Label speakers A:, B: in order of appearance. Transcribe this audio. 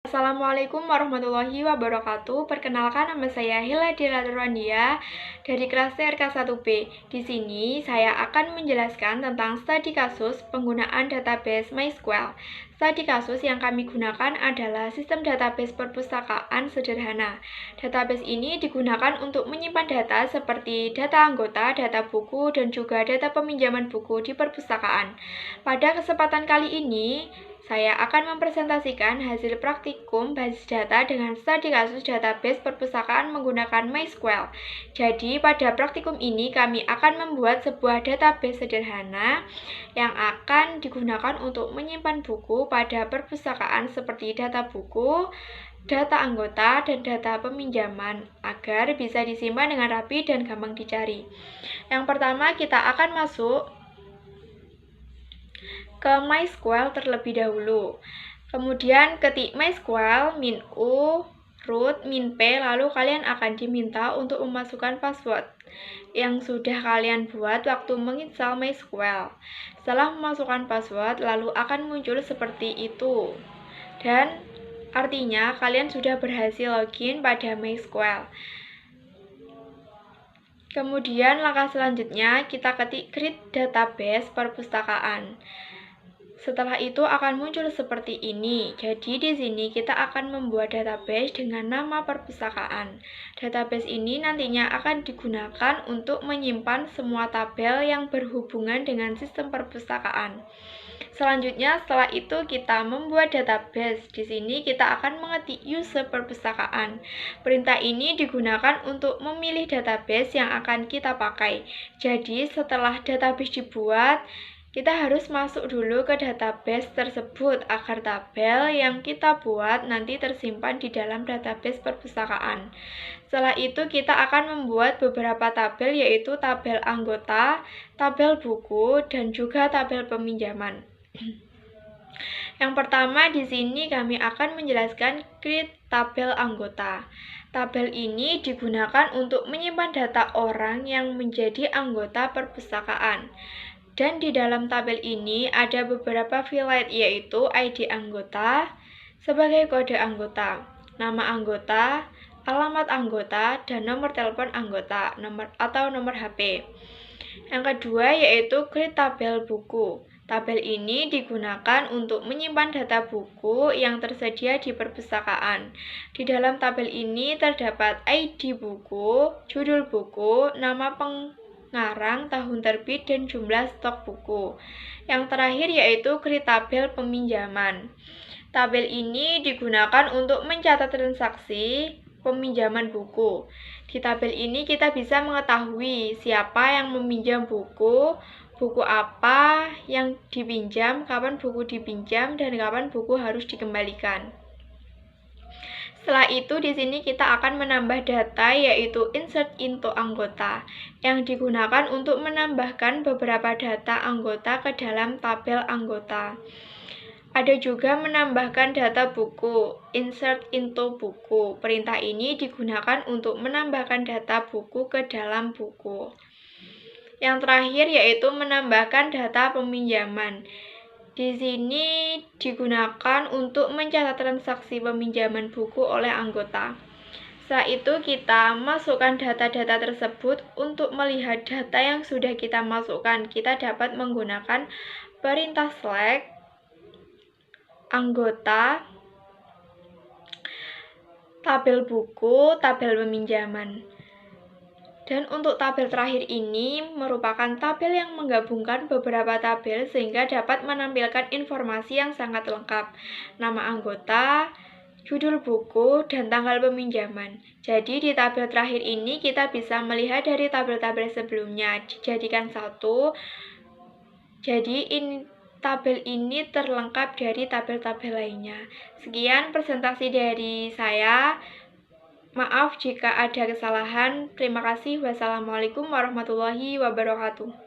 A: Assalamualaikum warahmatullahi wabarakatuh. Perkenalkan, nama saya Hila Dilaturwandia dari kelas TRK1B. Di sini saya akan menjelaskan tentang studi kasus penggunaan database MySQL. Studi kasus yang kami gunakan adalah sistem database perpustakaan sederhana. Database ini digunakan untuk menyimpan data seperti data anggota, data buku, dan juga data peminjaman buku di perpustakaan. Pada kesempatan kali ini, saya akan mempresentasikan hasil praktikum basis data dengan studi kasus database perpustakaan menggunakan MySQL. Jadi, pada praktikum ini kami akan membuat sebuah database sederhana yang akan digunakan untuk menyimpan buku pada perpustakaan seperti data buku, data anggota, dan data peminjaman agar bisa disimpan dengan rapi dan gampang dicari. Yang pertama, kita akan masuk ke MySQL terlebih dahulu. Kemudian ketik MySQL -u root -p, lalu kalian akan diminta untuk memasukkan password yang sudah kalian buat waktu menginstal MySQL. Setelah memasukkan password, lalu akan muncul seperti itu. Dan artinya kalian sudah berhasil login pada MySQL. Kemudian langkah selanjutnya kita ketik create database perpustakaan. Setelah itu akan muncul seperti ini. Jadi di sini kita akan membuat database dengan nama perpustakaan. Database ini nantinya akan digunakan untuk menyimpan semua tabel yang berhubungan dengan sistem perpustakaan. Selanjutnya, setelah itu kita membuat database. Di sini kita akan mengetik user perpustakaan. Perintah ini digunakan untuk memilih database yang akan kita pakai. Jadi, setelah database dibuat, kita harus masuk dulu ke database tersebut agar tabel yang kita buat nanti tersimpan di dalam database perpustakaan. Setelah itu kita akan membuat beberapa tabel, yaitu tabel anggota, tabel buku, dan juga tabel peminjaman. Yang pertama di sini kami akan menjelaskan create tabel anggota. Tabel ini digunakan untuk menyimpan data orang yang menjadi anggota perpustakaan. Dan di dalam tabel ini ada beberapa field, yaitu ID anggota sebagai kode anggota, nama anggota, alamat anggota, dan nomor telepon anggota, nomor HP. Yang kedua yaitu create tabel buku. Tabel ini digunakan untuk menyimpan data buku yang tersedia di perpustakaan. Di dalam tabel ini terdapat ID buku, judul buku, nama pengarang, tahun terbit, dan jumlah stok buku. Yang terakhir yaitu create tabel peminjaman. Tabel ini digunakan untuk mencatat transaksi peminjaman buku. Di tabel ini kita bisa mengetahui siapa yang meminjam buku, buku apa yang dipinjam, kapan buku dipinjam, dan kapan buku harus dikembalikan. Setelah itu di sini kita akan menambah data, yaitu insert into anggota, yang digunakan untuk menambahkan beberapa data anggota ke dalam tabel anggota. Ada juga menambahkan data buku, insert into buku. Perintah ini digunakan untuk menambahkan data buku ke dalam buku. Yang terakhir yaitu menambahkan data peminjaman. Di sini digunakan untuk mencatat transaksi peminjaman buku oleh anggota. Setelah itu kita masukkan data-data tersebut. Untuk melihat data yang sudah kita masukkan, kita dapat menggunakan perintah select anggota, tabel buku, tabel peminjaman. Dan untuk tabel terakhir ini merupakan tabel yang menggabungkan beberapa tabel sehingga dapat menampilkan informasi yang sangat lengkap. Nama anggota, judul buku, dan tanggal peminjaman. Jadi di tabel terakhir ini kita bisa melihat dari tabel-tabel sebelumnya dijadikan satu. Jadi tabel ini terlengkap dari tabel-tabel lainnya. Sekian presentasi dari saya. Maaf jika ada kesalahan. Terima kasih. Wassalamualaikum warahmatullahi wabarakatuh.